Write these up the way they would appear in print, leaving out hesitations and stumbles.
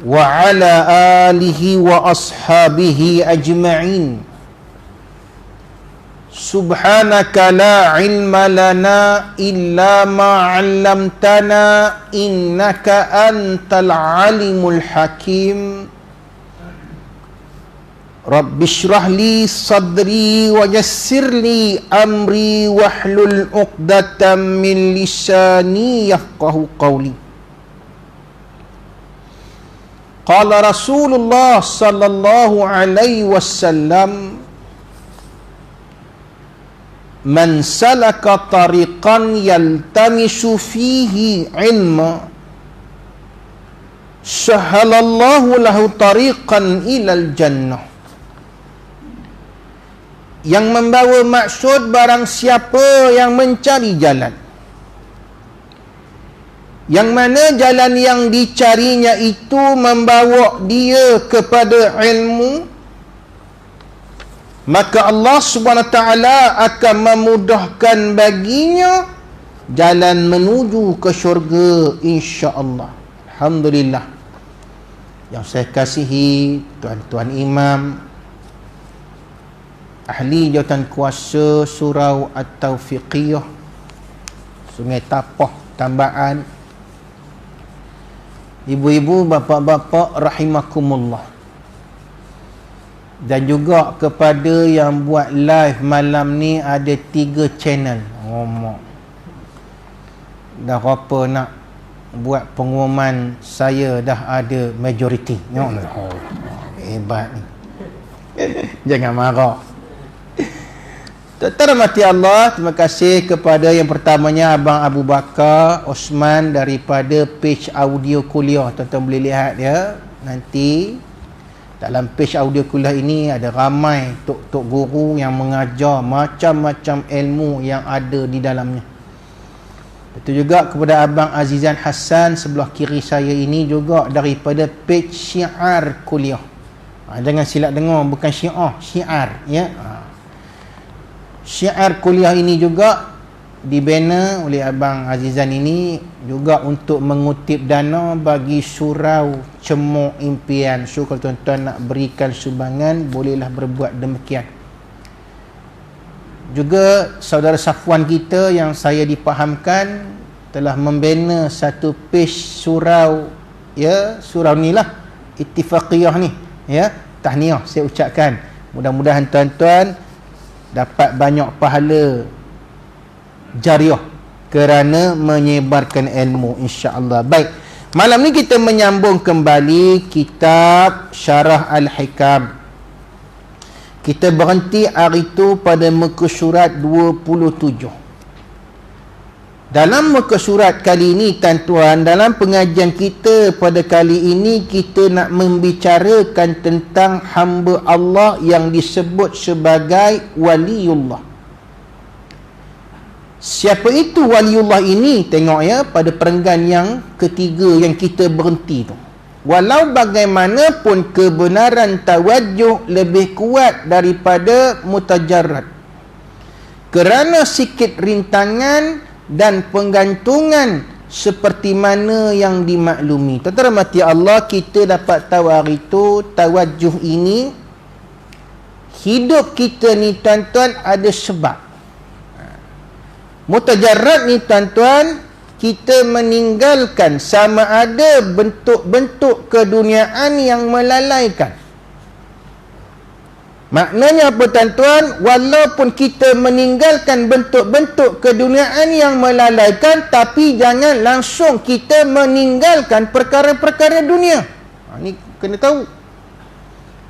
wa ala alihi wa ashabihi ajma'in. Subhanaka la ilma lana illa ma 'allamtana innaka antal alimul hakim. Rabbi shrah li sadri wa yassir li amri wahlul 'uqdatam min lisani yafqahu qawli. Qala Rasulullah sallallahu alaihi wasallam, man salaka tariqan yaltamisu fihi ilma sahhalallahu lahu tariqan ilal jannah. Yang membawa maksud barang siapa yang mencari jalan, yang mana jalan yang dicarinya itu membawa dia kepada ilmu, maka Allah SWT akan memudahkan baginya jalan menuju ke syurga, insya-Allah. Alhamdulillah. Yang saya kasihi tuan-tuan imam, ahli jawatan kuasa Surau At-Taufiqiyah Sungai Tapah, Tambaan, ibu-ibu, bapa-bapa rahimakumullah, dan juga kepada yang buat live malam ni ada 3 channel. Ngomong dah apa nak buat pengumuman, saya dah ada majority. Hebat ni. Jangan marah. Terhormati Allah, terima kasih kepada yang pertamanya Abang Abu Bakar Osman daripada page audio kuliah. Tuan-tuan boleh lihat ya. Nanti dalam page audio kuliah ini ada ramai tok-tok guru yang mengajar macam-macam ilmu yang ada di dalamnya. Betul juga kepada Abang Azizan Hassan sebelah kiri saya ini juga daripada page Syiar Kuliah. Jangan silap dengar, bukan syiar, syiar ya. Syiar Kuliah ini juga dibina oleh Abang Azizan ini juga untuk mengutip dana bagi surau Cemuk Impian. So kalau tuan-tuan nak berikan sumbangan, bolehlah berbuat demikian. Juga saudara Safwan kita yang saya dipahamkan telah membina satu page surau, ya, surau ni lah, Ittifaqiyah ni ya. Tahniah saya ucapkan, mudah-mudahan tuan-tuan dapat banyak pahala jariah kerana menyebarkan ilmu, insya-Allah. Baik, malam ni kita menyambung kembali kitab Syarah Al-Hikam. Kita berhenti hari itu pada muka surat 27. Dalam muka surat kali ini tuan-tuan, dalam pengajian kita pada kali ini kita nak membicarakan tentang hamba Allah yang disebut sebagai waliullah. Siapa itu waliullah ini? Tengok ya pada perenggan yang ketiga yang kita berhenti tu. Walau bagaimanapun kebenaran tawajjuh lebih kuat daripada mutajarrad, kerana sikit rintangan dan penggantungan seperti mana yang dimaklumi. Tuan-tuan rahmati Allah, kita dapat tahu hari itu tawajjuh ini, hidup kita ni tuan-tuan ada sebab. Mutajarrad ni tuan-tuan, kita meninggalkan sama ada bentuk-bentuk keduniaan yang melalaikan. Maknanya apa tuan-tuan? Walaupun kita meninggalkan bentuk-bentuk keduniaan yang melalaikan, tapi jangan langsung kita meninggalkan perkara-perkara dunia. Ini kena tahu.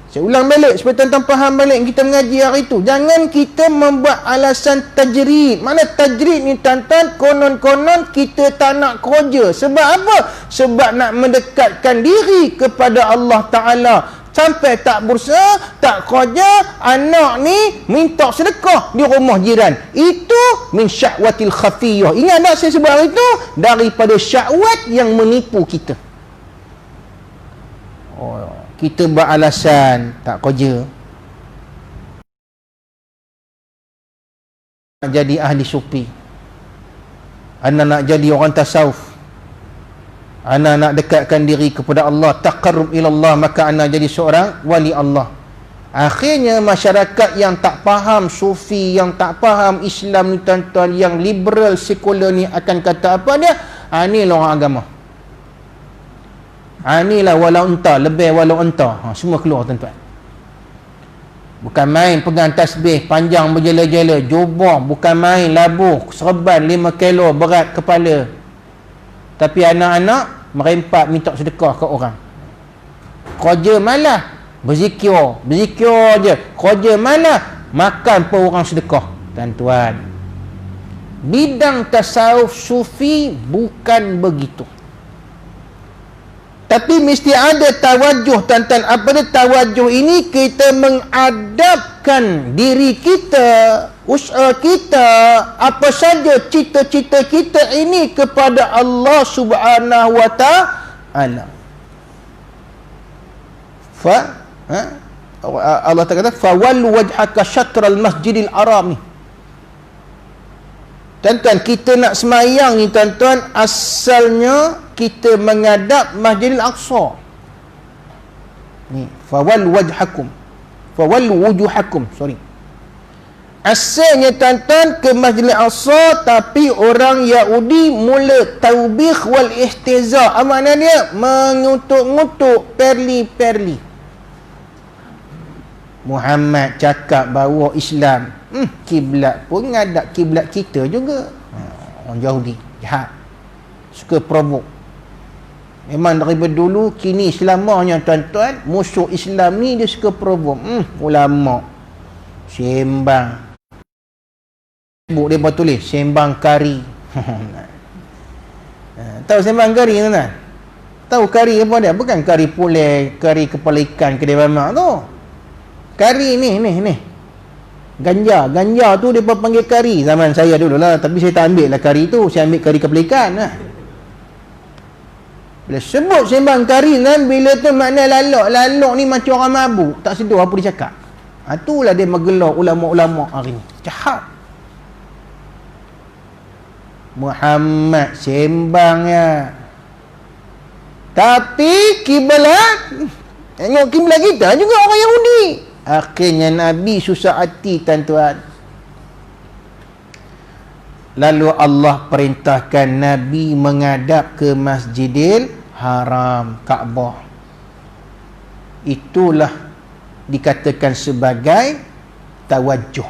Saya ulang balik supaya tuan-tuan faham balik kita mengaji hari itu. Jangan kita membuat alasan tajrid. Mana tajrid ni tuan-tuan? Konon-konon kita tak nak kerja. Sebab apa? Sebab nak mendekatkan diri kepada Allah Ta'ala. Sampai tak berusaha, tak kerja, anak ni minta sedekah di rumah jiran. Itu min syahwatil khafiyah. Ingat tak saya sebut hari itu? Daripada syahwat yang menipu kita. Kita beralasan tak kerja, nak jadi ahli sufi, anak nak jadi orang tasawuf, ana nak dekatkan diri kepada Allah, taqarrub ila Allah, maka ana jadi seorang wali Allah. Akhirnya masyarakat yang tak faham sufi, yang tak faham Islam ni tuan-tuan, yang liberal sekular ni akan kata apa dia? Ni lah orang agama. Ni lah walau entah, lebih walau entah. Semua keluar tuan-tuan. Bukan main pegang tasbih panjang berjela-jela, jubah, bukan main labuh, serban 5 kilo berat kepala. Tapi anak-anak merempat minta sedekah ke orang. Kerja malah berzikir je. Kerja malah makan pun orang sedekah. Tuan-tuan, bidang tasawuf sufi bukan begitu. Tapi mesti ada tawajuh, tuan-tuan. Apa dia tawajuh ini? Kita mengadapkan diri kita, usaha kita, apa saja cita-cita kita ini kepada Allah Subhanahu wa ta'ala. Allah kata fawallu wajhaka syatral masjidil haram ni. Tuan-tuan, kita nak semayang ni tuan-tuan, asalnya kita menghadap Masjidil Aqsa. Ni fawallu wajhakum, fawallu wujuhakum, asalnya tuan-tuan ke Masjidil Aqsa, tapi orang Yahudi mula taubih wal ihtiza. Apa makna dia? Mengutuk-ngutuk, perli-perli. Muhammad cakap bahawa Islam, kiblat pun ngadap kiblat kita juga. Orang Yahudi jahat, suka provok. Memang daripada dulu, kini selamanya tuan-tuan, musuh Islam ni dia suka provok. Ulama sembang, Facebook dia buat tulis sembang kari. Tahu sembang kari tuan-tuan? Tahu kari apa dia? Bukan kari pulai, kari kepala ikan, kedai mamak tu. Kari ni ganja tu dia panggil kari zaman saya dulu lah. Tapi saya tak ambil lah kari tu, saya ambil kari kepala ikan lah. Bila sebut sembang kari kan, bila tu makna lalok ni macam orang mabuk, tak sedar apa dia cakap. Itulah dia menggelar ulama-ulama hari ni. Jahat. Muhammad sembang ya, tapi kiblat, tengok kiblat kita juga orang Yahudi. Akhirnya Nabi susah hati tuan-tuan. Lalu Allah perintahkan Nabi menghadap ke Masjidil Haram, Kaabah. Itulah dikatakan sebagai tawajuh.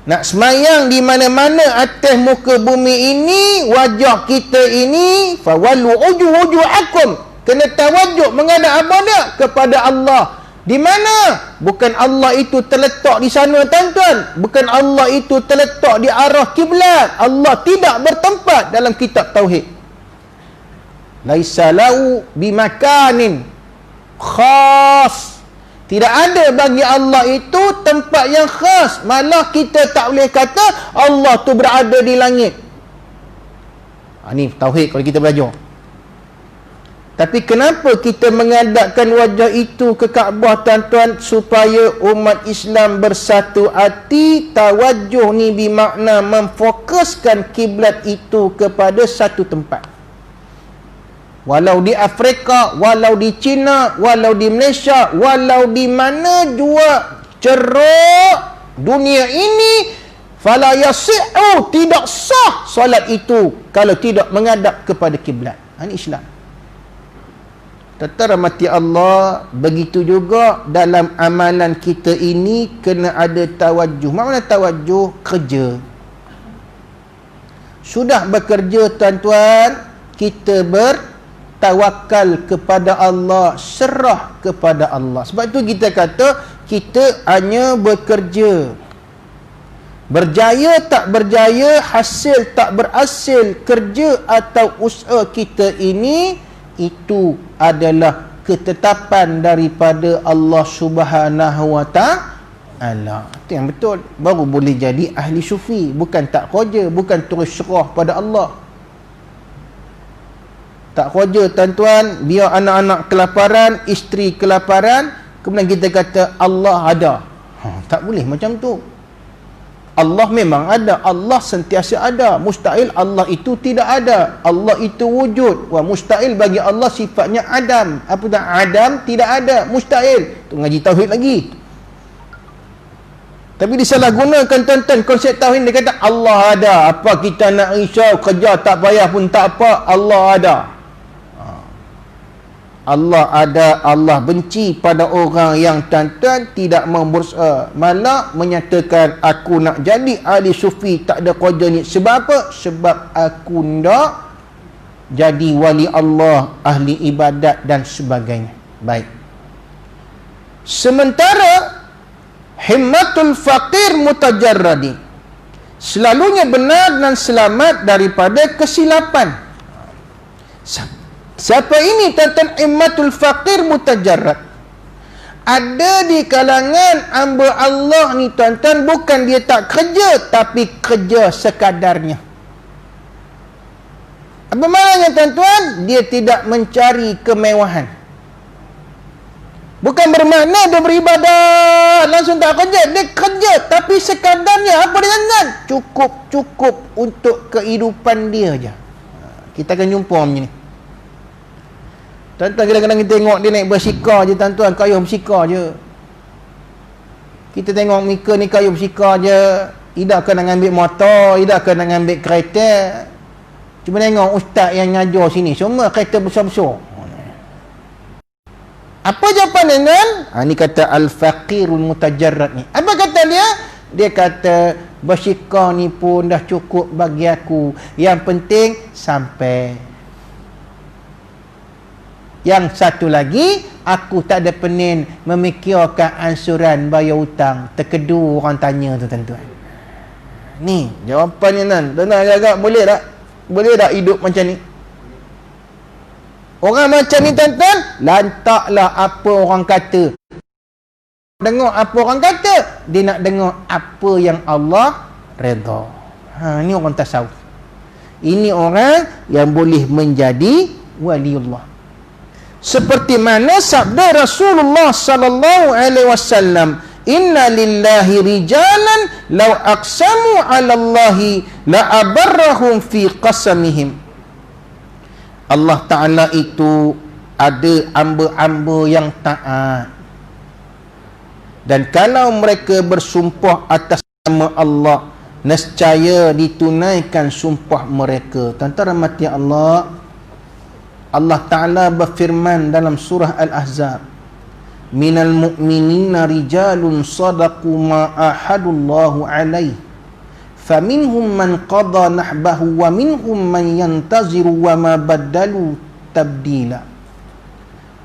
Nak semayang di mana-mana atas muka bumi ini, wajah kita ini, fawallu wujuhakum, kena tawajuh menghadap apa dia? Kepada Allah. Di mana? Bukan Allah itu terletak di sana tuan-tuan. Bukan Allah itu terletak di arah kiblat. Allah tidak bertempat dalam kitab tauhid. Laisa lahu bimakanin khas. Tidak ada bagi Allah itu tempat yang khas. Malah kita tak boleh kata Allah tu berada di langit. Ini tauhid kalau kita belajar. Tapi kenapa kita menghadapkan wajah itu ke Kaabah tuan-tuan? Supaya umat Islam bersatu hati. Tawajuh ni bermakna memfokuskan kiblat itu kepada satu tempat. Walau di Afrika, walau di China, walau di Malaysia, walau di mana jua ceruk dunia ini, fala yasi'u, tidak sah solat itu kalau tidak menghadap kepada kiblat. Ini Islam. Tentara mati Allah, begitu juga dalam amalan kita ini kena ada tawajuh. Mana tawajuh? Kerja. Sudah bekerja tuan-tuan, kita bertawakal kepada Allah, serah kepada Allah. Sebab itu kita kata kita hanya bekerja. Berjaya tak berjaya, hasil tak berhasil, kerja atau usaha kita ini, itu adalah ketetapan daripada Allah Subhanahu wa ta'ala. Itu yang betul. Baru boleh jadi ahli sufi. Bukan tak kerja, bukan terus serah pada Allah. Tak kerja tuan-tuan, biar anak-anak kelaparan, isteri kelaparan, kemudian kita kata Allah ada. Tak boleh macam tu. Allah memang ada, Allah sentiasa ada. Mustahil Allah itu tidak ada. Allah itu wujud. Wah, mustahil bagi Allah sifatnya adam. Apa tak? Adam tidak ada, mustahil. Tu ngaji tauhid lagi. Tapi disalahgunakan tuan-tuan konsep tauhid. Dia kata Allah ada. Apa kita nak risau, kerja tak payah pun tak apa, Allah ada. Allah ada, Allah benci pada orang yang tuan-tuan tidak mau berusaha, malah menyatakan aku nak jadi ahli sufi tak ada kerja ni. Sebab apa? Sebab aku nak jadi wali Allah, ahli ibadat dan sebagainya. Baik. Sementara himmatul faqir mutajarradi, selalunya benar dan selamat daripada kesilapan. Siapa ini tuan-tuan himmatul faqir mutajarrad? Ada di kalangan hamba Allah ni tuan-tuan, bukan dia tak kerja, tapi kerja sekadarnya. Apa maknanya tuan-tuan? Dia tidak mencari kemewahan. Bukan bermakna dia beribadah langsung tak kerja. Dia kerja tapi sekadarnya. Apa dia tuan-tuan? Cukup untuk kehidupan dia je. Kita akan jumpa macam ni. Tuan-tuan, kadang-kadang kita tengok dia naik bersikar je tuan-tuan, kayuh bersikar je. Kita tengok mereka ni kayuh bersikar je. Tidak kena ambil motor, tidak kena ambil kereta. Cuma tengok ustaz yang ngajar sini, semua kereta besar-besar. Apa jawapan dengan? Ni kata al-faqirul mutajarrad ni. Apa kata dia? Dia kata bersikar ni pun dah cukup bagi aku. Yang penting sampai. Yang satu lagi, aku tak ada pening memikirkan ansuran bayar hutang. Terkedu orang tanya tu tuan-tuan. Ni jawapannya kan. Tuan-tuan agak boleh tak? Boleh tak hidup macam ni? Orang macam ni tuan-tuan, lantaklah apa orang kata. Dengar apa orang kata, dia nak dengar apa yang Allah redha. Ni orang tasawuf. Ini orang yang boleh menjadi waliullah. Seperti mana sabda Rasulullah sallallahu alaihi wasallam, inna lillahi rijalan law aqsamu 'ala Allahi la abarrahum fi qasamihim. Allah Ta'ala itu ada hamba-hamba yang taat, dan kalau mereka bersumpah atas nama Allah, nescaya ditunaikan sumpah mereka. Tuan-tuan rahmati Allah, Allah Ta'ala berfirman dalam surah Al-Ahzab, minal mu'minina rijalun sadaqu ma ahadullahu alaih faminhum man qada nahbahu wa minhum man yantaziru wa ma baddalu tabdila.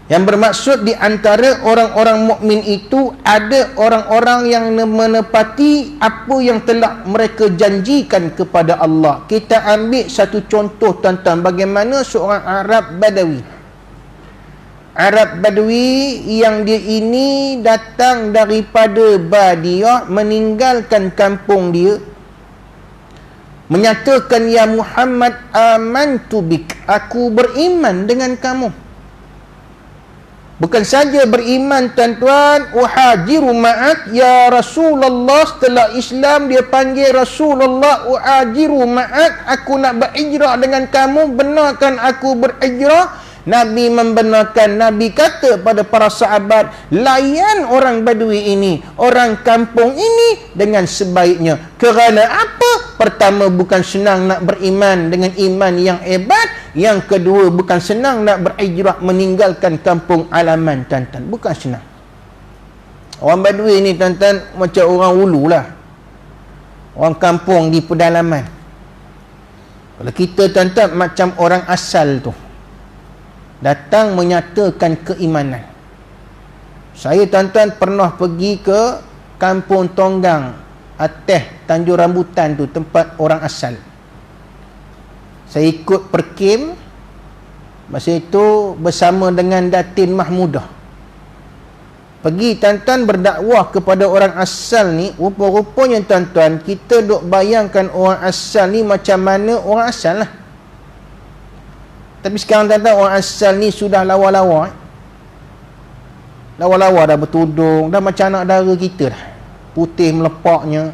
Yang bermaksud di antara orang-orang mukmin itu ada orang-orang yang menepati apa yang telah mereka janjikan kepada Allah. Kita ambil satu contoh tuan-tuan, bagaimana seorang Arab Badawi. Arab Badawi yang dia ini datang daripada Badiah, meninggalkan kampung dia, menyatakan, ya Muhammad amantu bik, aku beriman dengan kamu. Bukan saja beriman tuan-tuan, uhajiru ma'ak ya Rasulullah. Setelah Islam dia panggil Rasulullah, uhajiru ma'ak, aku nak berhijrah dengan kamu, benarkan aku berhijrah. Nabi membenarkan. Nabi kata pada para sahabat, layan orang Badui ini, orang kampung ini dengan sebaiknya. Kerana apa? Pertama, bukan senang nak beriman dengan iman yang hebat. Yang kedua, bukan senang nak berhijrah meninggalkan kampung halaman tuan-tuan. Bukan senang. Orang Badui ni tuan-tuan macam orang ulu lah, orang kampung di pedalaman. Kalau kita tuan-tuan macam orang asal tu, datang menyatakan keimanan. Saya tuan-tuan pernah pergi ke kampung Tonggang atas Tanjung Rambutan tu, tempat orang asal. Saya ikut perkim masa itu bersama dengan Datin Mahmudah. Pergi tuan-tuan berdakwah kepada orang asal ni. Rupa-rupanya tuan-tuan, kita duk bayangkan orang asal ni macam mana orang asal lah. Tapi sekarang tuan-tuan, orang asal ni sudah lawa-lawa. Lawa-lawa dah bertudung, dah macam anak dara kita dah. Putih melepaknya.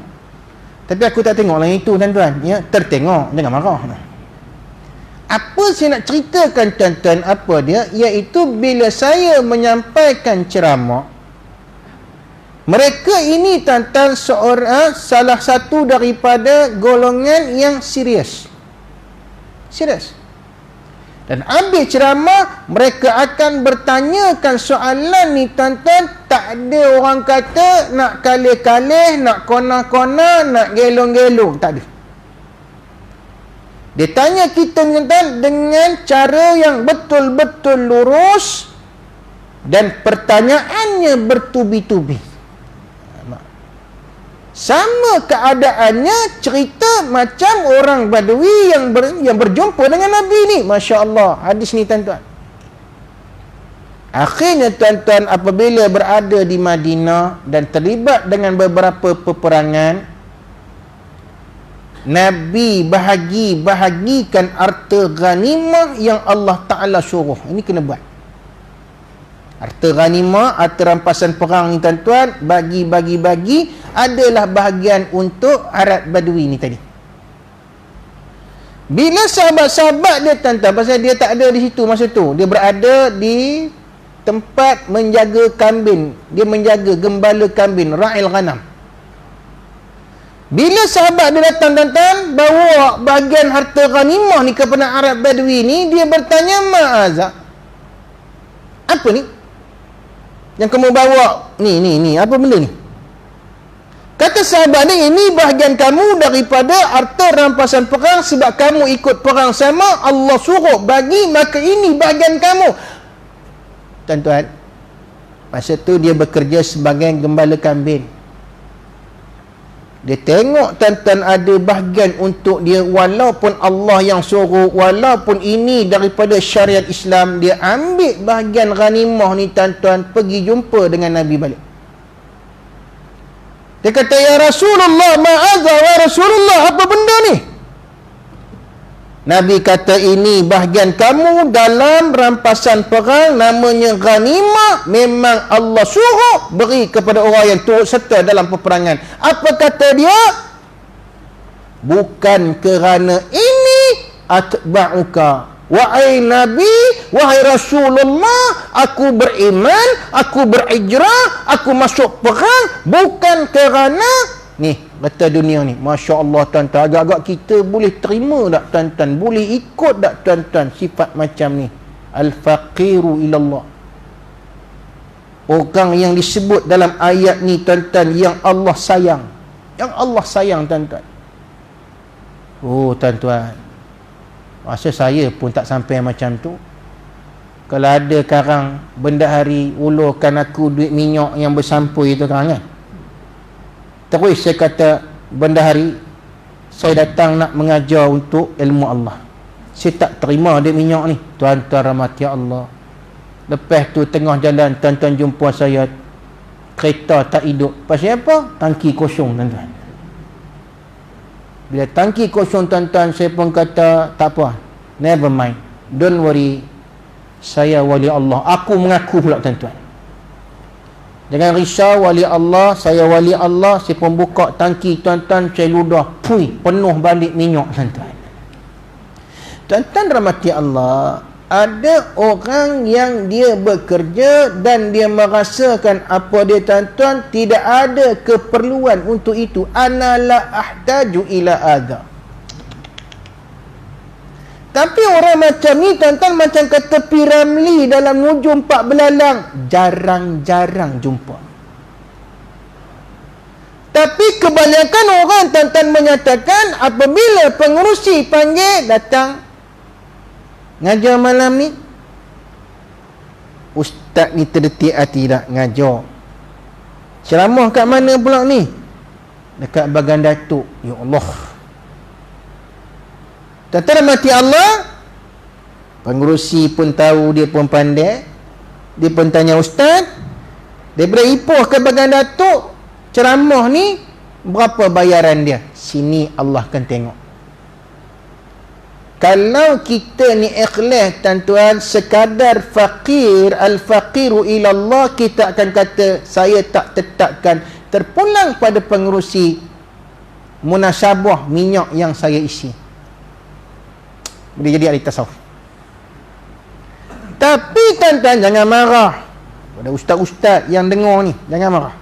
Tapi aku tak tengok lah itu tuan-tuan. Ya, tertengok, jangan marah. Apa saya nak ceritakan tuan-tuan apa dia? Iaitu bila saya menyampaikan ceramah, mereka ini tuan-tuan salah satu daripada golongan yang serius. Serius. Dan habis ceramah, mereka akan bertanyakan soalan ni tuan-tuan. Tak ada orang kata nak kalih-kalih, nak kona-kona, nak gelong-gelong. Tak ada. Dia tanya kita tuan-tuan dengan cara yang betul-betul lurus dan pertanyaannya bertubi-tubi. Sama keadaannya cerita macam orang Badui yang berjumpa dengan Nabi ni. Masya Allah, hadis ni tuan-tuan. Akhirnya tuan-tuan, apabila berada di Madinah dan terlibat dengan beberapa peperangan, Nabi bahagikan harta ghanimah yang Allah Ta'ala suruh. Ini kena buat. Harta ghanimah, harta rampasan perang ni tuan-tuan, bagi adalah bahagian untuk Arab Badui ni tadi. Bila sahabat-sahabat dia tuan-tuan, pasal dia tak ada di situ masa tu, dia berada di tempat menjaga kambing, dia menjaga gembala kambing, ra'il ghanam. Bila sahabat dia datang tuan-tuan, bawa bahagian harta ghanimah ni kepada Arab Badui ni, dia bertanya, ma'azak, apa ni yang kamu bawa ni apa benda ni? Kata sahabat ni, ini bahagian kamu daripada harta rampasan perang, sebab kamu ikut perang sama, Allah suruh bagi, maka ini bahagian kamu. Tuan-tuan, masa tu dia bekerja sebagai gembala kambing. Dia tengok tuan-tuan ada bahagian untuk dia, walaupun Allah yang suruh, walaupun ini daripada syariat Islam, dia ambil bahagian ghanimah ni tuan-tuan, pergi jumpa dengan Nabi balik. Dia kata, ya Rasulullah, ma'adha wa Rasulullah, apa benda ni? Nabi kata, ini bahagian kamu dalam rampasan perang, namanya ghanimah, memang Allah suruh beri kepada orang yang turut serta dalam peperangan. Apa kata dia? Bukan kerana ini atba'uka, wahai Nabi, wahai Rasulullah, aku beriman, aku berhijrah, aku masuk perang, bukan kerana ni kata dunia ni. Masya Allah tuan-tuan, agak-agak kita boleh terima tak tuan-tuan, boleh ikut tak tuan-tuan sifat macam ni? Al-faqiru ilallah, orang yang disebut dalam ayat ni tuan-tuan, yang Allah sayang, tuan-tuan. Oh tuan-tuan, masa saya pun tak sampai macam tu. Kalau ada karang bendahari ulurkan aku duit minyak yang bersampui tu kan, terus saya kata, bendahari, saya datang nak mengajar untuk ilmu Allah, saya tak terima duit minyak ni. Tuan-tuan rahmati Allah, lepas tu tengah jalan tuan-tuan jumpa saya, kereta tak hidup. Pasal apa? Tangki kosong tuan-tuan. Bila tangki kosong tuan-tuan, saya pun kata, tak apa, never mind, don't worry, saya wali Allah. Aku mengaku pula tuan-tuan, jangan risau, wali Allah, saya wali Allah. Saya pun buka tangki tuan-tuan, saya ludah, penuh balik minyak tuan-tuan. Tuan-tuan rahmati Allah, ada orang yang dia bekerja dan dia merasakan apa dia tuan-tuan, tidak ada keperluan untuk itu. Ana la ahtaju ila adha. Tapi orang macam ni tuan-tuan, macam kata Piramli dalam Nujum Pak Belalang, jarang-jarang jumpa. Tapi kebanyakan orang tuan-tuan menyatakan, apabila pengerusi panggil, datang ngajar malam ni, ustaz ni terdetik hati tak ngajar. Ceramah kat mana pula ni? Dekat Bagan Datuk. Ya Allah, tuan-tuan mati Allah. Pengerusi pun tahu, dia pun pandai, dia pun tanya ustaz, dia beri ipoh ke Bagan Datuk, ceramah ni berapa bayaran dia? Sini Allah akan tengok. Kalau kita ni ikhlas tuan-tuan, sekadar fakir, al-faqiru ilallah, kita akan kata, saya tak tetapkan. Terpulang pada pengerusi, munasabah minyak yang saya isi. Boleh jadi ahli tasawuf. Tapi tuan-tuan jangan marah pada ustaz-ustaz yang dengar ni, jangan marah.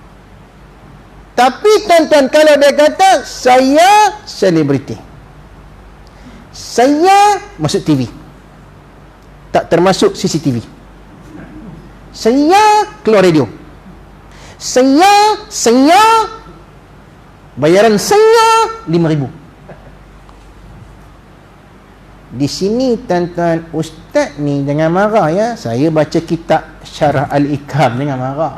Tapi tuan-tuan, kalau dia kata saya selebriti, saya masuk TV, tak termasuk CCTV, saya keluar radio, saya bayaran saya 5,000. Di sini tuan-tuan, ustaz ni jangan marah ya. Saya baca kitab Syarah Al-Ikam, jangan marah.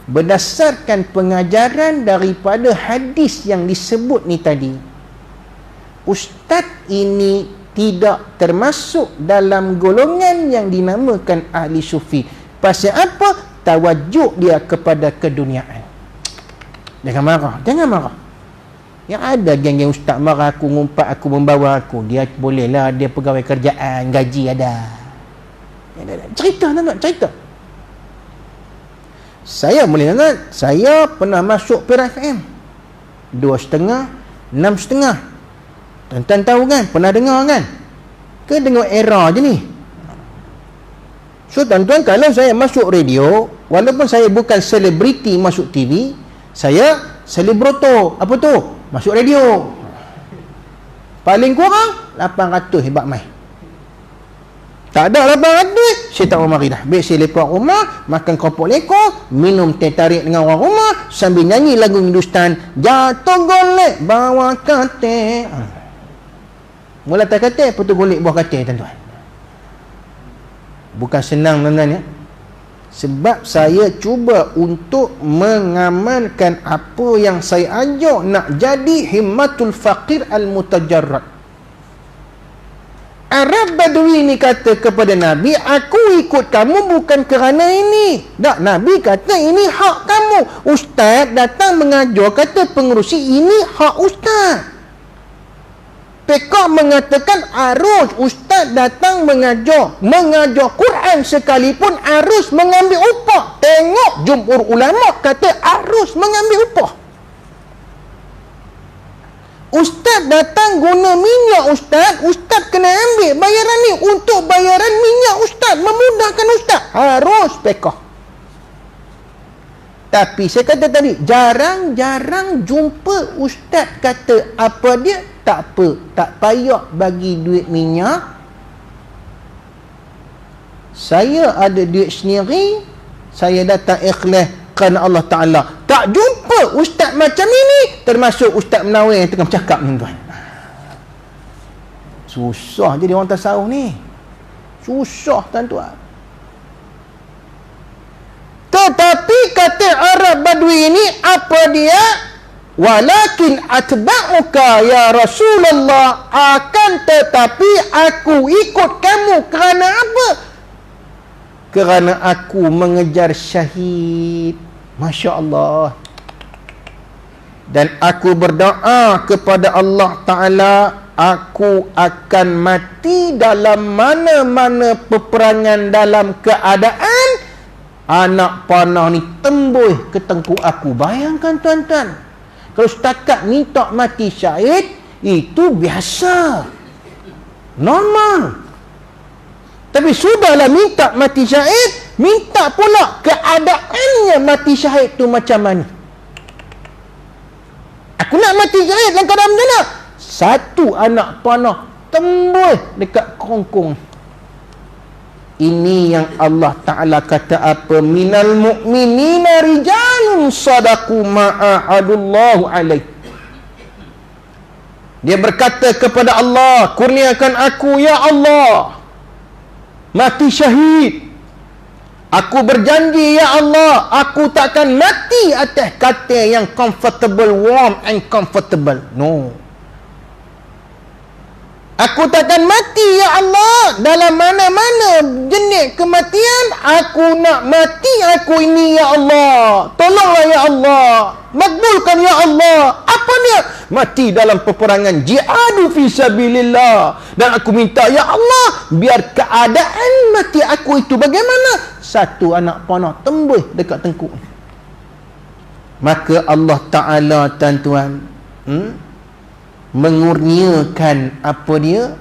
Berdasarkan pengajaran daripada hadis yang disebut ni tadi, ustaz ini tidak termasuk dalam golongan yang dinamakan ahli sufi. Pasal apa? Tawajuk dia kepada keduniaan. Jangan marah, jangan marah. Yang ada geng-geng ustaz marah aku, ngumpat aku, membawa aku. Dia bolehlah, dia pegawai kerjaan, gaji ada. Cerita nak cerita. Saya boleh ingat, saya pernah masuk Perak FM 2.5, 6.5. Tuan-tuan tahu kan, pernah dengar kan? Ke dengar era je ni. So tuan-tuan, kalau saya masuk radio, walaupun saya bukan selebriti masuk TV, saya selebroto. Apa tu? Masuk radio. Paling kurang 800 hebat mai. Tak ada 800, saya tak mau mari dah. Baik saya lepak rumah, makan keropok lekor, minum teh tarik dengan orang rumah, sambil nyanyi lagu Hindustan, jatuh golek bawa katil. Mula tak katil, putus golek buah katil, tuan-tuan. Bukan senang, tuan-tuan ya. Sebab saya cuba untuk mengamalkan apa yang saya ajak, nak jadi himmatul faqir al-mutajarrad. Arab Badui ni kata kepada Nabi, aku ikut kamu bukan kerana ini. Tak, Nabi kata ini hak kamu. Ustaz datang mengajar, kata pengerusi ini hak ustaz. Pekak mengatakan arus. Ustaz datang mengajar Quran sekalipun arus mengambil upah. Tengok jumhur ulama kata arus mengambil upah. Ustaz datang guna minyak Ustaz kena ambil bayaran ni untuk bayaran minyak Ustaz, memudahkan Ustaz. Harus pekah. Tapi saya kata tadi, jarang-jarang jumpa Ustaz kata apa dia, tak apa, tak payah bagi duit minyak. Saya ada duit sendiri, saya datang ikhlas kerana Allah Ta'ala. Tak jumpa ustaz macam ini, termasuk Ustaz Menawir yang tengah bercakap ni, tuan. Susah jadi orang tasawuf ni. Susah, tuan-tuan. Tetapi kata Arab Badui ini, apa dia? Walakin atba'uka ya Rasulullah, akan tetapi aku ikut kamu kerana apa? Kerana aku mengejar syahid. Masya Allah. Dan aku berdoa kepada Allah Ta'ala, aku akan mati dalam mana-mana peperangan dalam keadaan anak panah ni tembus ke tengkuk aku. Bayangkan tuan-tuan, kalau setakat minta mati syahid, itu biasa, normal. Tapi sudahlah minta mati syahid, minta pula keadaannya mati syahid tu macam mana. Aku nak mati syahid dalam keadaan macam mana? Satu anak panah tembus dekat kerongkong. Ini yang Allah Ta'ala kata apa? Minal mu'minina rijalun sadaku ma'ahadullahu alaih. Dia berkata kepada Allah, kurniakan aku ya Allah mati syahid. Aku berjanji ya Allah, aku takkan mati atas katil yang comfortable, warm and comfortable. No. Aku takkan mati ya Allah dalam mana-mana jenis kematian. Aku nak mati aku ini ya Allah. Tolonglah ya Allah. Makbulkan ya Allah. Apa dia? Mati dalam peperangan jihadu fi sabilillah. Dan aku minta ya Allah, biar keadaan mati aku itu bagaimana? Satu anak panah tembus dekat tengkuk. Maka Allah Ta'ala, tuan-tuan, mengurniakan apa dia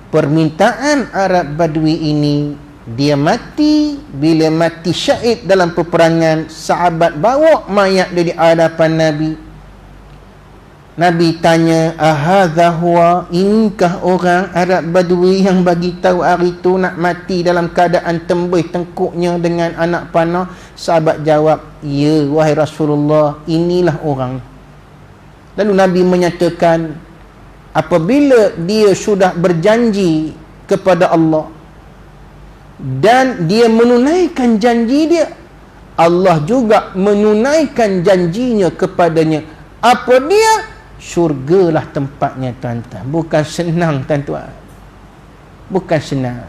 permintaan Arab Badui ini. Dia mati. Bila mati syahid dalam peperangan, sahabat bawa mayat dia di hadapan Nabi. Nabi tanya, ahadha huwa, inikah orang Arab Badui yang bagi tahu hari itu nak mati dalam keadaan tembus tengkuknya dengan anak panah? Sahabat jawab, ya wahai Rasulullah, inilah orang. Lalu Nabi menyatakan, apabila dia sudah berjanji kepada Allah dan dia menunaikan janji dia, Allah juga menunaikan janjinya kepadanya. Apa dia? Syurgalah tempatnya, tuan-tuan. Bukan senang, tuan-tuan. Bukan senang.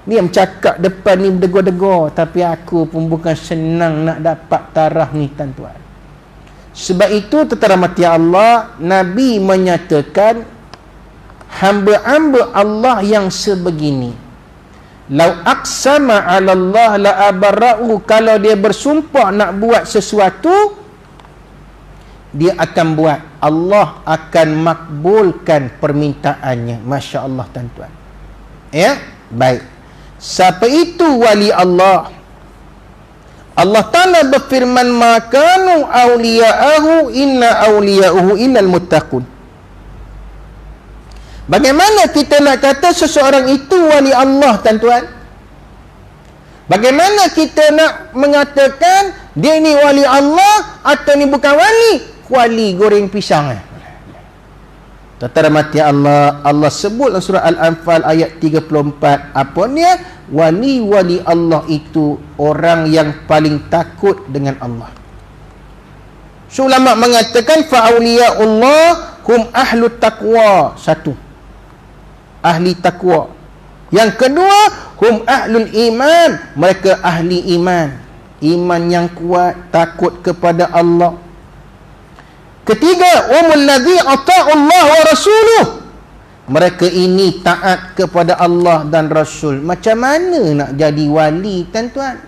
Dia bercakap depan ni berdegor-degor, tapi aku pun bukan senang nak dapat taraf ni, tuan-tuan. Sebab itu, tentara mati Allah, Nabi menyatakan, hamba-hamba Allah yang sebegini, lau aqsama 'ala Allah la abarra'u, kalau dia bersumpah nak buat sesuatu, dia akan buat, Allah akan makbulkan permintaannya. Masya Allah, tuan-tuan. Ya, baik. Siapa itu wali Allah? Allah Ta'ala berfirman, makanu awliya'ahu inna awliya'uhu illal muttaqun. Bagaimana kita nak kata seseorang itu wali Allah, tuan-tuan? Bagaimana kita nak mengatakan dia ni wali Allah atau ni bukan wali? Wali goreng pisang. Tentara mati Allah, Allah sebut dalam surah Al-Anfal ayat 34, apa dia? Wali-wali Allah itu orang yang paling takut dengan Allah. So, ulama mengatakan fa'auliya'ullah hum ahlu taqwa. Satu, ahli taqwa. Yang kedua, hum ahlul iman, mereka ahli iman. Iman yang kuat, takut kepada Allah. Ketiga, umul ladzi ata'ullah wa rasuluh, mereka ini taat kepada Allah dan Rasul. Macam mana nak jadi wali, tuan-tuan?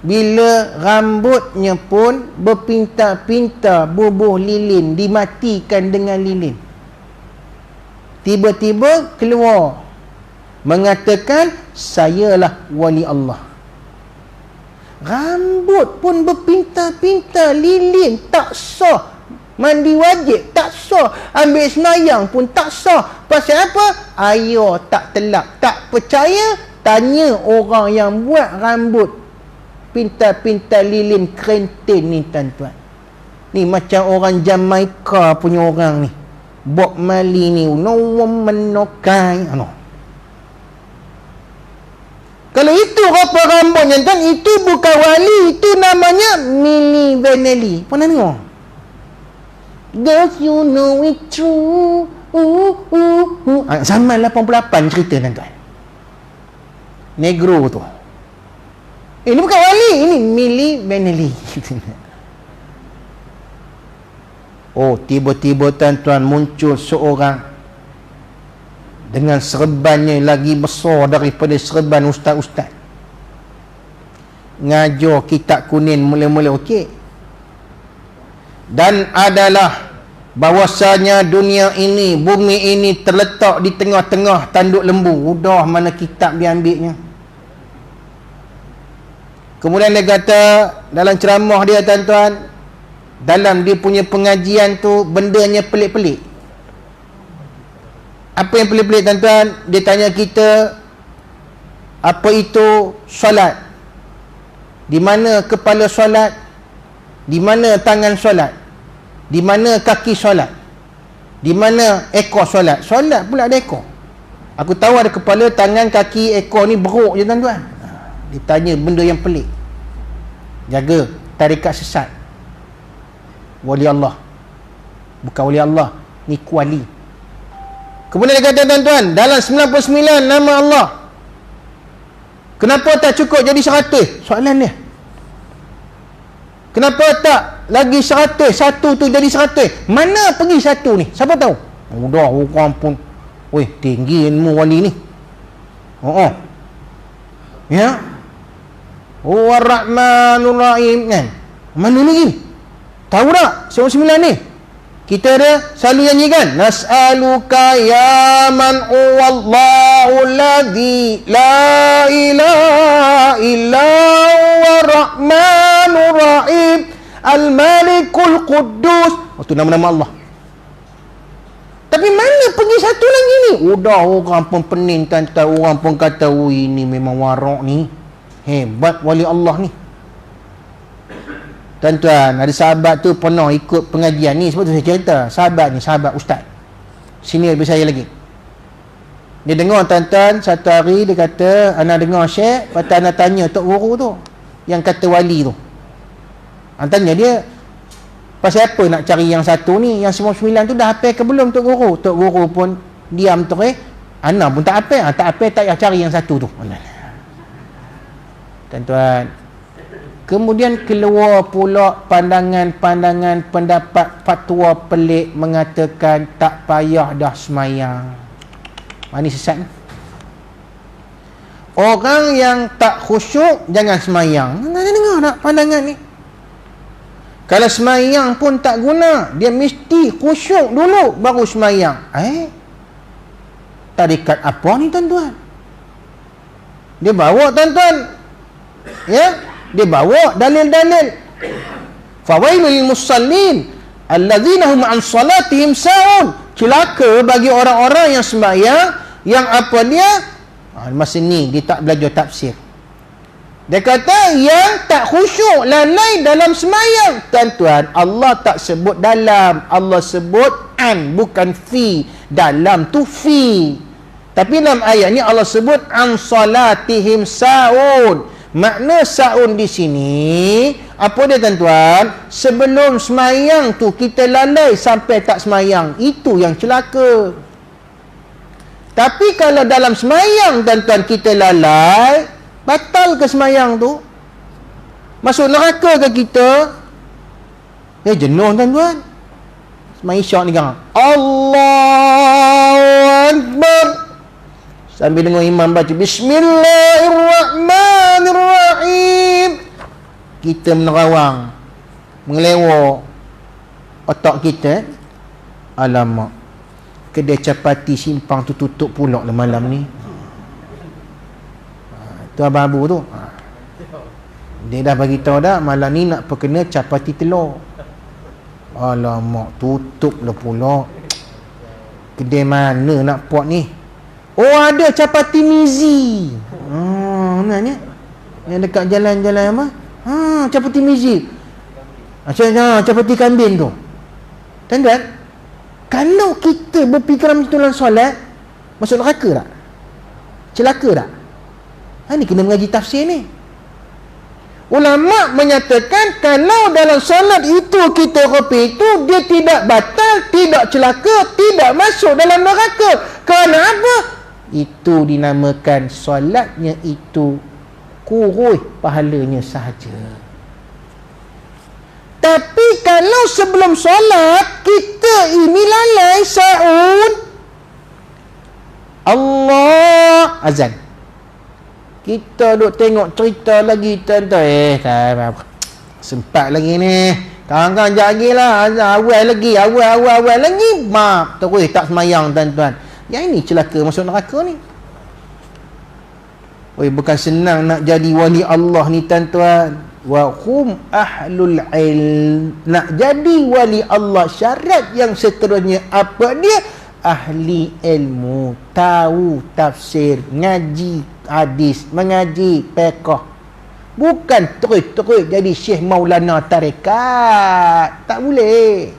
Bila rambutnya pun berpinta-pinta, bubuh lilin, dimatikan dengan lilin, tiba-tiba keluar mengatakan, sayalah wali Allah. Rambut pun berpinta-pinta, lilin, tak sah. Mandi wajib, tak sah. Ambil senayang pun tak sah. Pasal apa? Ayah tak telak. Tak percaya, tanya orang yang buat rambut pinta-pinta lilin krentin ni, tuan-tuan. Ni macam orang Jamaika punya orang ni. Bob Marley ni, no woman no kind. Kalau itu apa rambutnya, tuan, itu bukan wali, itu namanya Milli Vanilli. Pernah tengok? Girls, you know it true. Zaman 88 cerita, tuan-tuan. Negro tu. Ini bukan wali, ini Milli Vanilli. Oh, tiba-tiba, tuan-tuan, muncul seorang dengan serbannya lagi besar daripada serban ustaz-ustaz. Ngajar kitab kuning mula-mula okey. Dan adalah bahwasanya dunia ini, bumi ini terletak di tengah-tengah tanduk lembu. Udah mana kitab dia ambilnya. Kemudian dia kata dalam ceramah dia, tuan-tuan, dalam dia punya pengajian tu bendanya pelik-pelik. Apa yang pelik-pelik, tuan-tuan? Dia tanya kita, apa itu solat? Di mana kepala solat? Di mana tangan solat? Di mana kaki solat? Di mana ekor solat? Solat pula ada ekor. Aku tahu ada kepala, tangan, kaki, ekor ni beruk je, tuan-tuan. Dia tanya benda yang pelik. Jaga tarikat sesat. Wali Allah. Bukan wali Allah, ni kuali. Kemudian dia kata, tuan-tuan, dalam 99 nama Allah, kenapa tak cukup jadi 100? Soalan dia. Kenapa tak lagi 100? Satu tu jadi 100. Mana pergi satu ni? Siapa tahu? Udah, orang pun, weh, tinggi ilmu wali ni. Ya. Ar-Rahmanur Rahim, kan? Mana lagi? Tahu tak seorang sembilan ni? Kita ada selalu nyanyikan, nas'aluka ya man huwallahu alladzi la ilaha illa huwa rahmanur rahim al-malikul quddus. Itu nama-nama Allah. Tapi mana pergi satu lagi ni? Udah orang pun pening, tuan-tuan, orang pun kata, oh ini memang warak ni, hebat wali Allah ni. Tuan-tuan, ada sahabat tu pernah ikut pengajian ni, sebab tu saya cerita. Sahabat ni, sahabat ustaz, senior lebih saya lagi. Dia dengar, tuan-tuan, satu hari dia kata, ana dengar syekh, lepas ana tanya tok guru tu, yang kata wali tu. Ana tanya dia, pasal apa nak cari yang satu ni, yang 99 tu dah hafal ke belum tok guru? Tok guru pun diam terus. Ana pun tak hafal, tak hafal tak payah cari yang satu tu. Tuan-tuan, kemudian keluar pula pandangan-pandangan pendapat fatwa pelik mengatakan tak payah dah semayang. Mana sesat ni? Orang yang tak khusyuk jangan semayang. Nak dengar tak pandangan ni? Kalau semayang pun tak guna, dia mesti khusyuk dulu baru semayang. Tarikat apa ni tuan-tuan? Dia bawa tuan-tuan, ya, dia bawa dalil-dalil. Fawailul lil musallin alladzina hum an salatihim sa'un. Celaka bagi orang-orang yang sembahyang yang apa dia? Masa ni dia tak belajar tafsir. Dia kata yang tak khusyuk, lalai dalam sembahyang. Tuan-tuan, Allah tak sebut dalam, Allah sebut an, bukan fi. Dalam tu fi. Tapi dalam ayat ni Allah sebut an salatihim sa'un. Makna sa'un di sini apa dia tuan-tuan? Sebelum semayang tu kita lalai sampai tak semayang, itu yang celaka. Tapi kalau dalam semayang tuan-tuan kita lalai, batal ke semayang tu? Masuk neraka ke kita? Jenuh tuan-tuan. Semayang isyak ni kan, Allahu Akbar, sambil dengar imam baca Bismillahirrahmanirrahim, kita menerawang, mengelewok otak kita. Alamak, kedai capati simpang tu tutup pula lah malam ni. Tu abang Abu tu, dia dah bagi tahu dah malam ni nak perkena capati telur. Alamak, tutup lah pula. Kedai mana nak buat ni? Oh, ada capati mizi. Mana yang dekat jalan-jalan apa? Capati mizi. Capati kambing tu. Tuan-tuan, kalau kita berfikiran macam tu dalam solat, masuk neraka tak? Celaka tak? Ni kena mengaji tafsir ni. Ulama menyatakan kalau dalam solat itu kita kopi itu, dia tidak batal, tidak celaka, tidak masuk dalam neraka. Kerana apa? Itu dinamakan solatnya itu kurus pahalanya sahaja. Tapi kalau sebelum solat kita ini lalai sa'un, Allah azan, kita duk tengok cerita lagi tuan-tuan, sempat lagi ni, kawan-kawan sekejap lagi lah, awal lagi, maaf, terus tak semayang tuan-tuan. Yang ini celaka masuk neraka ni. Bukan senang nak jadi wali Allah ni tuan-tuan. Wa hum ahlul ilm. Nak jadi wali Allah, syarat yang seterusnya apa dia? Ahli ilmu, tahu tafsir, ngaji hadis, mengaji fiqh. Bukan terus jadi Syekh Maulana tarekat. Tak boleh.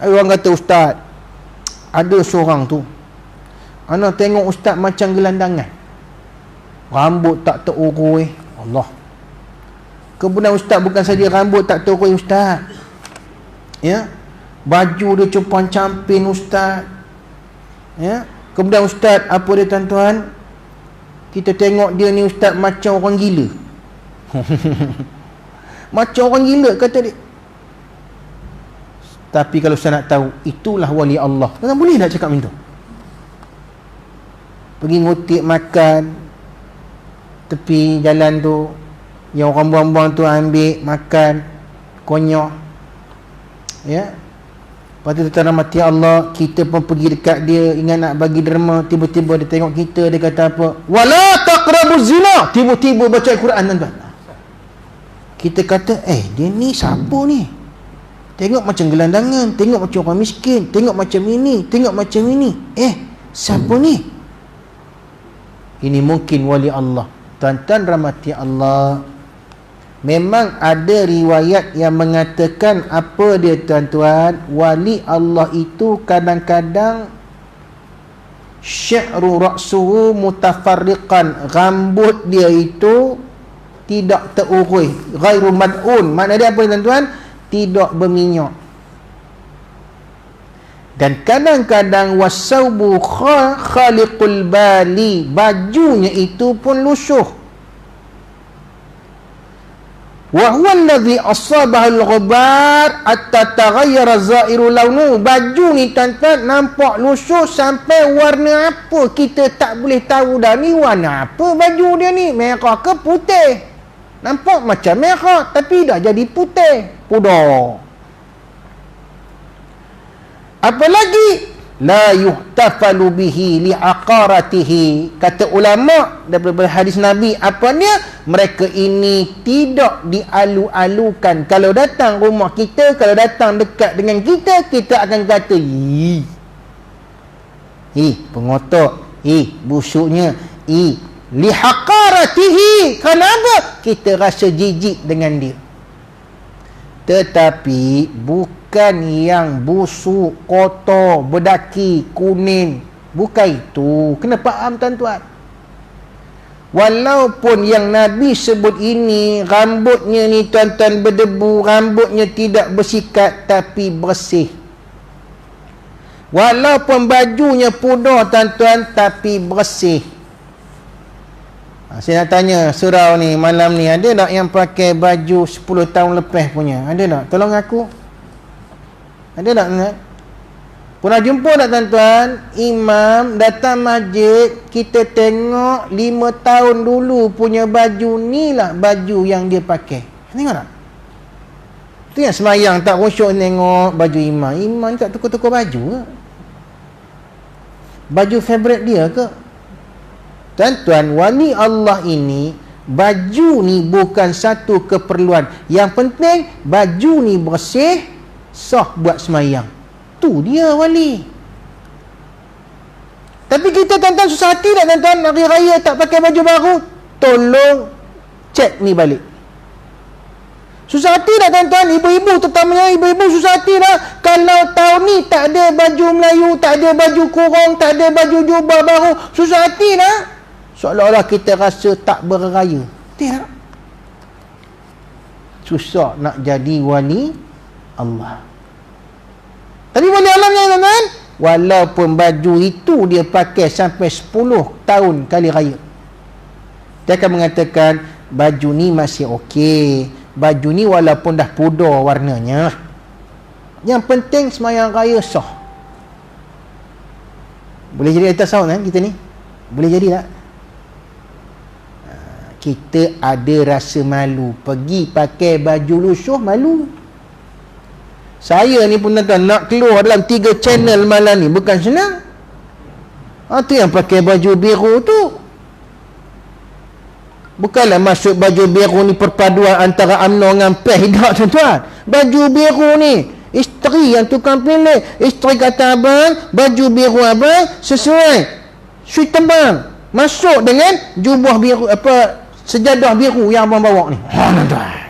Orang kata, ustaz, ada seorang tu, ana tengok ustaz macam gelandangan, rambut tak terurus. Allah, kemudian ustaz bukan saja rambut tak terurus ustaz, ya, baju dia compang camping ustaz, ya. Kemudian ustaz apa dia tuan-tuan, kita tengok dia ni ustaz macam orang gila. Macam orang gila kata dia. Tapi kalau saya nak tahu itulah wali Allah, tuan boleh tak cakap macam tu? Pergi ngutip makan tepi jalan tu, yang orang buang-buang tu ambil makan, konyol. Ya. Lepas tu tuan rahmati Allah, kita pun pergi dekat dia, ingat nak bagi derma, tiba-tiba dia tengok kita, dia kata apa? Wala taqrabuz zina. Tiba-tiba baca Al-Quran, tuan-tuan. Kita kata, dia ni siapa ni? Tengok macam gelandangan, tengok macam orang miskin, tengok macam ini, tengok macam ini. Siapa ni? Ini mungkin wali Allah. Tuan-tuan rahmati Allah, memang ada riwayat yang mengatakan apa dia, tuan-tuan? Wali Allah itu kadang-kadang syi'ru ra'suhu mutafarriqan, rambut dia itu tidak terurui, ghairu mad'un. Makna dia apa, tuan-tuan? Tidak berminyak. Dan kadang-kadang wasaubu khaliqul bali, bajunya itu pun lusuh. Wa huwa alladhi asabahu al-ghubar hatta taghayyara za'iru launu. Baju ni, tuan-tuan, nampak lusuh sampai warna apa kita tak boleh tahu dah ni warna apa baju dia ni, merah ke putih. Nampak macam merah tapi dah jadi putih, pudar. Apalagi la yuhtafalu bihi li'aqaratihi. Kata ulama daripada hadis Nabi, apa dia? Mereka ini tidak dialu-alukan. Kalau datang rumah kita, kalau datang dekat dengan kita, kita akan kata, pengotok, busuknya, lihaqaratihi. Kenapa? Kita rasa jijik dengan dia. Tetapi bukan yang busuk, kotor, berdaki, kuning. Bukan itu. Kena faham, tuan-tuan. Walaupun yang Nabi sebut ini, rambutnya ni, tuan-tuan, berdebu, rambutnya tidak bersikat tapi bersih. Walaupun bajunya pudar, tuan-tuan, tapi bersih. Saya nak tanya surau ni malam ni, ada tak yang pakai baju 10 tahun lepas punya? Ada tak? Tolong aku. Ada tak? Pernah jumpa tak, tuan-tuan? Imam datang masjid, kita tengok 5 tahun dulu punya baju ni lah baju yang dia pakai. Tengok tak? Tu yang semayang tak khusyuk tengok baju imam. Imam tak tukar-tukar baju ke? Baju favourite dia ke? Tuan-tuan, wali Allah ini, baju ni bukan satu keperluan. Yang penting baju ni bersih, sah buat semayang. Tu dia wali. Tapi kita, tuan-tuan, susah hati tak, tuan-tuan? Hari raya tak pakai baju baru? Tolong cek ni balik. Susah hati tak, tuan-tuan? Ibu-ibu, terutamanya ibu-ibu susah hati tak? Kalau tahun ni tak ada baju Melayu, tak ada baju kurung, tak ada baju jubah baru, susah hati tak? Seolah-olah kita rasa tak berraya. Tidak. Susah nak jadi wali Allah. Tapi wali Allah ni, tuan-tuan, walaupun baju itu dia pakai sampai 10 tahun kali raya, dia akan mengatakan baju ni masih okey, baju ni walaupun dah pudar warnanya, yang penting semayang raya sah. Boleh jadi atas sound kita ni? Boleh jadi tak? Kita ada rasa malu, pergi pakai baju lusuh, malu. Saya ni pun, tuan-tuan, nak keluar dalam 3 channel malam ni bukan senang. Tu yang pakai baju biru tu, bukanlah maksud baju biru ni perpaduan antara UMNO dengan PES, tak, tuan-tuan. Baju biru ni isteri yang tukang pilih. Isteri kata, abang, baju biru abang sesuai sweet tembang, masuk dengan jubah biru, sejadah biru yang abang bawa ni. Tuan-tuan.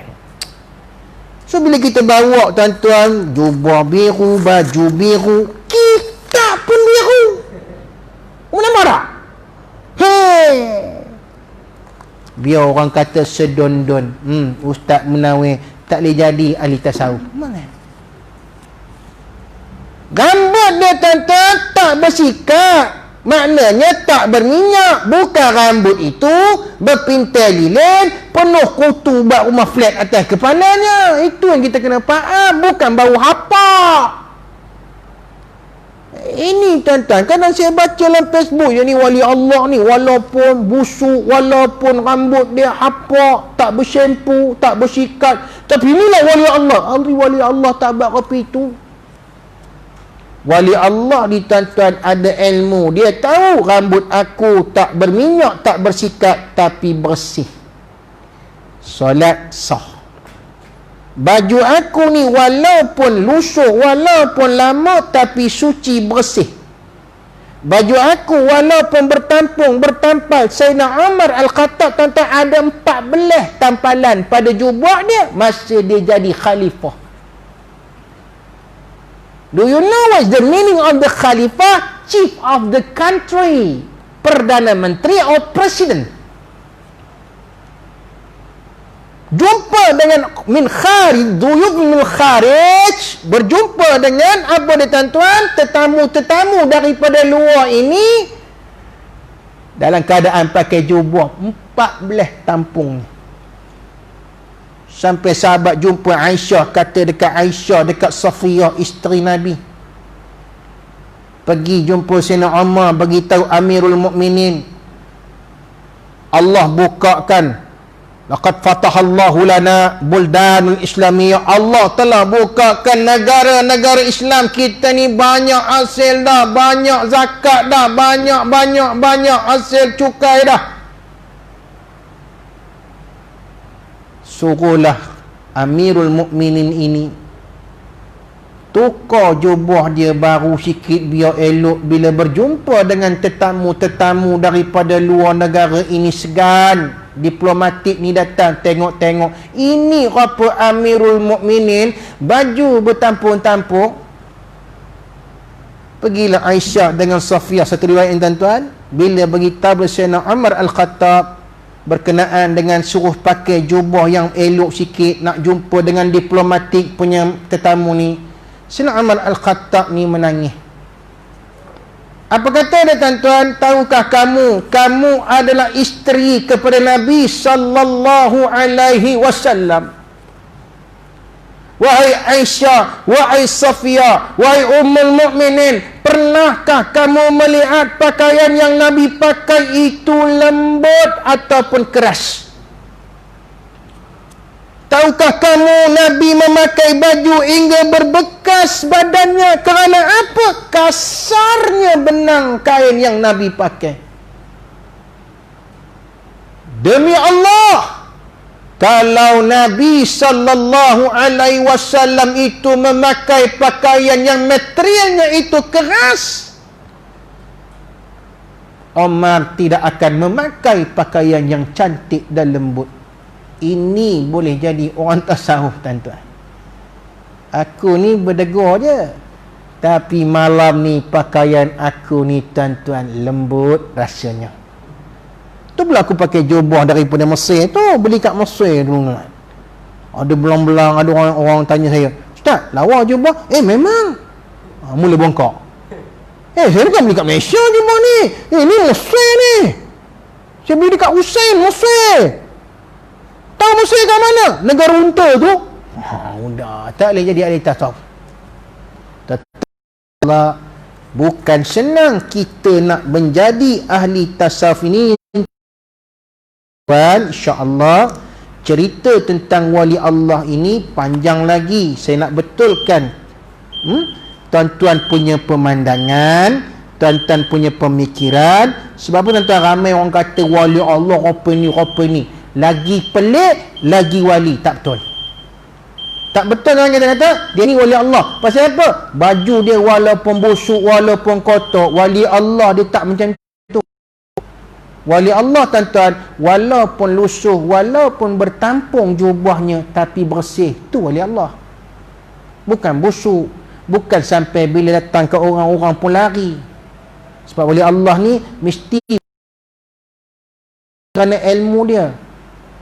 So bila kita bawa, tuan-tuan, jubah biru, baju biru, kita pun biru. Mana marah? Biar orang kata sedondon. Ustaz Munawir tak boleh jadi ahli tasawuf. Mana? Rambut dia, tuan-tuan, tak bersikat. Maknanya tak berminyak. Bukan rambut itu berpintai lilin, penuh kutu buat rumah flat atas kepalanya. Itu yang kita kena faham. Bukan bau hapak. Ini, tuan-tuan, kadang saya baca dalam Facebook, yang ni wali Allah ni, walaupun busuk, walaupun rambut dia hapak, tak bersyampu, tak bersikat, Tapi inilah wali Allah. Wali Allah tak buat kopi tu. Wali Allah ni tuan-tuan ada ilmu. Dia tahu rambut aku tak berminyak, tak bersikat, tapi bersih. Solat sah. Baju aku ni walaupun lusuh, walaupun lama, tapi suci, bersih. Baju aku walaupun bertampal. Sayyidina Umar Al-Khattab tuan-tuan ada 14 tampalan pada jubah dia, masa dia jadi khalifah. Do you know what's the meaning of the Khalifah? Chief of the country. Perdana Menteri or President. Jumpa dengan min kharij, duyub min kharij, berjumpa dengan apa dia tuan-tuan, tetamu-tetamu daripada luar ini dalam keadaan pakai jubah 14 tampung. Sampai sahabat jumpa Aisyah, kata dekat Aisyah, dekat Safiyah, isteri Nabi, pergi jumpa Sayyidina Umar, bagi tahu Amirul Mukminin, Allah bukakan, laqad fatahallahu lana buldanul islamiyah, Allah telah bukakan negara-negara Islam kita ni banyak hasil dah, banyak zakat dah, banyak hasil cukai dah. Suruhlah Amirul Mukminin ini tukar jubah dia baru sikit biar elok bila berjumpa dengan tetamu-tetamu daripada luar negara ini, segan. Diplomatik ni datang tengok-tengok, ini apa Amirul Mukminin baju bertampung-tampung. Pergilah Aisyah dengan Safiyah, satu riwayat tuan-tuan, bila beritahu Sayyidina Umar Al-Khattab berkenaan dengan suruh pakai jubah yang elok sikit, nak jumpa dengan diplomatik punya tetamu ni, Sayyidina Umar Al-Khattab ni menangis. Apa kata dia tuan-tuan? Tahukah kamu adalah isteri kepada Nabi sallallahu alaihi wasallam. Wahai Aisyah, wahai Safiyah, wahai Ummul Mukminin, pernahkah kamu melihat pakaian yang Nabi pakai itu lembut ataupun keras? Tahukah kamu Nabi memakai baju hingga berbekas badannya? Kerana apa? Kasarnya benang kain yang Nabi pakai. Demi Allah, kalau Nabi sallallahu alaihi wasallam itu memakai pakaian yang materialnya itu keras, Umar tidak akan memakai pakaian yang cantik dan lembut. Ini boleh jadi orang tasawuf tuan-tuan. Aku ni berdegur je, tapi malam ni pakaian aku ni tuan-tuan lembut rasanya. Tu pula aku pakai jubah daripada Mesir tu, beli kat Mesir dulu. Ada belang-belang, ada orang tanya saya, "Ustaz, lawa jubah?" Memang. Mula bongkak. Saya kan beli kat Malaysia jubah ni. Ni Mesir ni. Saya beli dekat Hussein, Mesir. Tahu Mesir kat mana? Negara unta tu. Udah, tak boleh jadi ahli tasawuf. Tetaplah, bukan senang kita nak menjadi ahli tasawuf ini. InsyaAllah cerita tentang wali Allah ini panjang lagi. Saya nak betulkan tuan-tuan punya pemandangan, tuan-tuan punya pemikiran. Sebab apa tuan-tuan, ramai orang kata wali Allah apa ni. Lagi pelik, lagi wali. Tak betul. Tak betul orang kata dia ni wali Allah. Pasal apa? Baju dia walaupun busuk, walaupun kotor, wali Allah dia tak macam tu. Wali Allah tuan-tuan, walaupun lusuh, walaupun bertampung jubahnya, tapi bersih. Tu wali Allah. Bukan busuk. Bukan sampai bila datang ke orang-orang pun lari. Sebab wali Allah ni mesti kerana ilmu dia.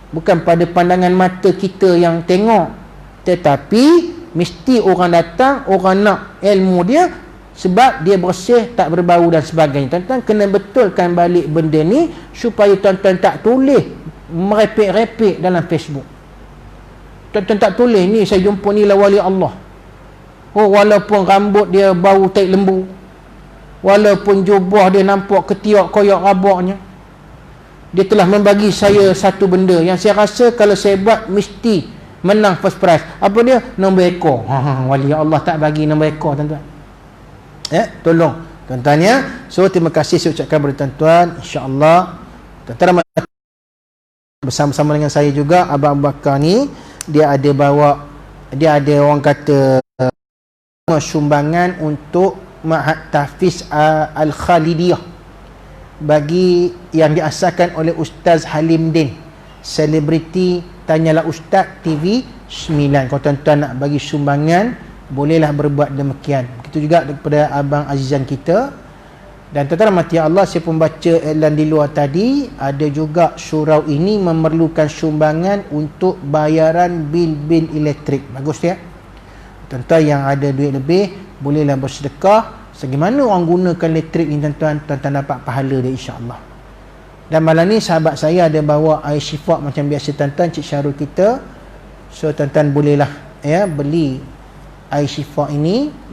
Bukan pada pandangan mata kita yang tengok, tetapi mesti orang datang, orang nak ilmu dia, sebab dia bersih, tak berbau dan sebagainya. Tuan-tuan kena betulkan balik benda ni, supaya tuan-tuan tak tulis merepek-repek dalam Facebook. Tuan-tuan tak tulis ni saya jumpa ni lah wali Allah. Walaupun rambut dia bau tai lembu, walaupun jubah dia nampak ketiak koyak rabaknya, dia telah membagi saya satu benda yang saya rasa kalau saya buat mesti menang first prize. Apa dia? Nombor ekor. Wali Allah tak bagi nombor ekor, tuan-tuan. Tolong tuan-tuan ya. So terima kasih saya ucapkan kepada tuan-tuan. InsyaAllah tuan-tuan bersama-sama dengan saya juga. Abang Abu Bakar ni dia ada orang kata sumbangan untuk Ma'had Tahfiz Al-Khalidiyah bagi yang diasaskan oleh Ustaz Halim Din, selebriti Tanyalah Ustaz TV 9. Kalau tuan-tuan nak bagi sumbangan, bolehlah berbuat demikian. Begitu juga daripada Abang Azizan kita. Dan tuan-tuan mati Allah, saya pun baca iklan di luar tadi, ada juga surau ini memerlukan sumbangan untuk bayaran bil-bil elektrik. Bagus ya? Tuan-tuan yang ada duit lebih, bolehlah bersedekah. Sebagaimana orang gunakan elektrik ni tuan-tuan, tuan-tuan dapat pahala dia insya-Allah. Dan malam ni sahabat saya ada bawa air syifa macam biasa tuan-tuan, Cik Syarul kita. So tuan-tuan bolehlah ya beli air syifa ini.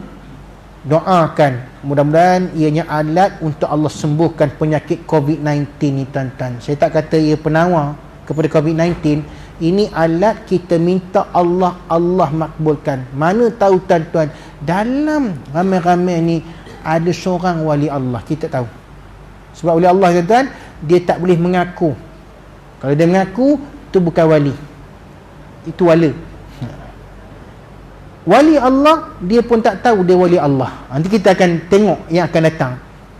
Doakan mudah-mudahan ianya alat untuk Allah sembuhkan penyakit COVID-19 ni tuan-tuan. Saya tak kata ia penawar kepada COVID-19. Ini alat kita minta Allah makbulkan. Mana tahu tuan-tuan, dalam ramai-ramai ni ada seorang wali Allah, kita tahu. Sebab wali Allah tuan-tuan, dia tak boleh mengaku. Kalau dia mengaku, itu bukan wali, itu wala. Wali Allah, dia pun tak tahu dia wali Allah. Nanti kita akan tengok yang akan datang.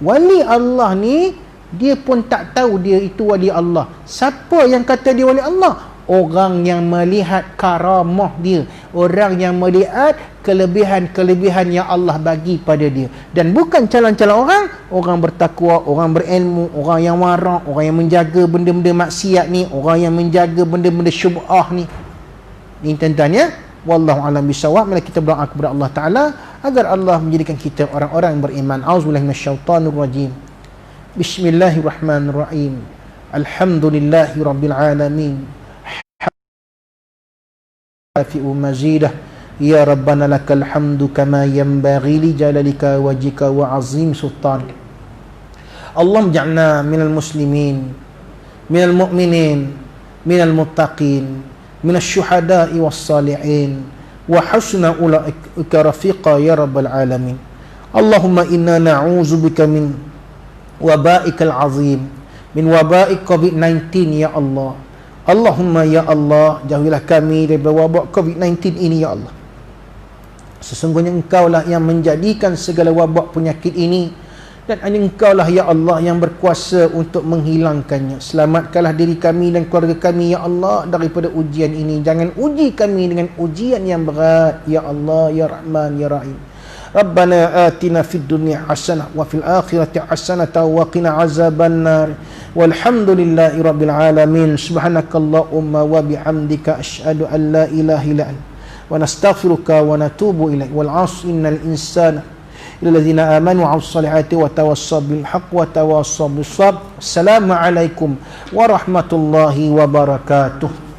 Wali Allah ni, dia pun tak tahu dia itu wali Allah. Siapa yang kata dia wali Allah? Orang yang melihat karamah dia, orang yang melihat kelebihan-kelebihan yang Allah bagi pada dia. Dan bukan calon-calon orang bertakwa, orang berilmu, orang yang warak, orang yang menjaga benda-benda maksiat ni, orang yang menjaga benda-benda syubhah ni. Ini tuan-tuan ya. Wallahu a'lam bishawab. Mari kita berdoa kepada Allah Taala agar Allah menjadikan kita orang-orang yang beriman. Auzubillahi minasyaitonir rajim. Bismillahirrahmanirrahim. Alhamdulillahirabbil alamin. Fi'u mazidah ya rabbana lakal hamdu kama yanbaghi li jalalika wajhika wa azim sultan. Allahumma ij'alna minal muslimin, minal mu'minin, minal muttaqin, minasy syuhada'i was salihin wa husna ulaika rafiqa ya rabbal alamin. Allahumma inna na'udzubika min waba'ikal azim, min waba'ik COVID-19 ya Allah. Allahumma ya Allah, jauhilah kami dari wabak COVID-19 ini ya Allah. Sesungguhnya Engkaulah yang menjadikan segala wabak penyakit ini, dan hanya Engkaulah ya Allah yang berkuasa untuk menghilangkannya. Selamatkanlah diri kami dan keluarga kami ya Allah daripada ujian ini. Jangan uji kami dengan ujian yang berat ya Allah ya Rahman ya Rahim. Rabbana atina fid dunya hasanah wa fil akhirati hasanah wa qina azabannar. Walhamdulillahi rabbil alamin. Subhanakallahumma wa bihamdika asyhadu an la ilaha illa anta wa nastaghfiruka wa natubu ilaik. Wal 'asri innal insana illal ladzina amanu wa 'amilus solihati wa tawassaw bil haqq wa tawassaw bis sabr. Assalamu alaikum warahmatullahi wabarakatuh.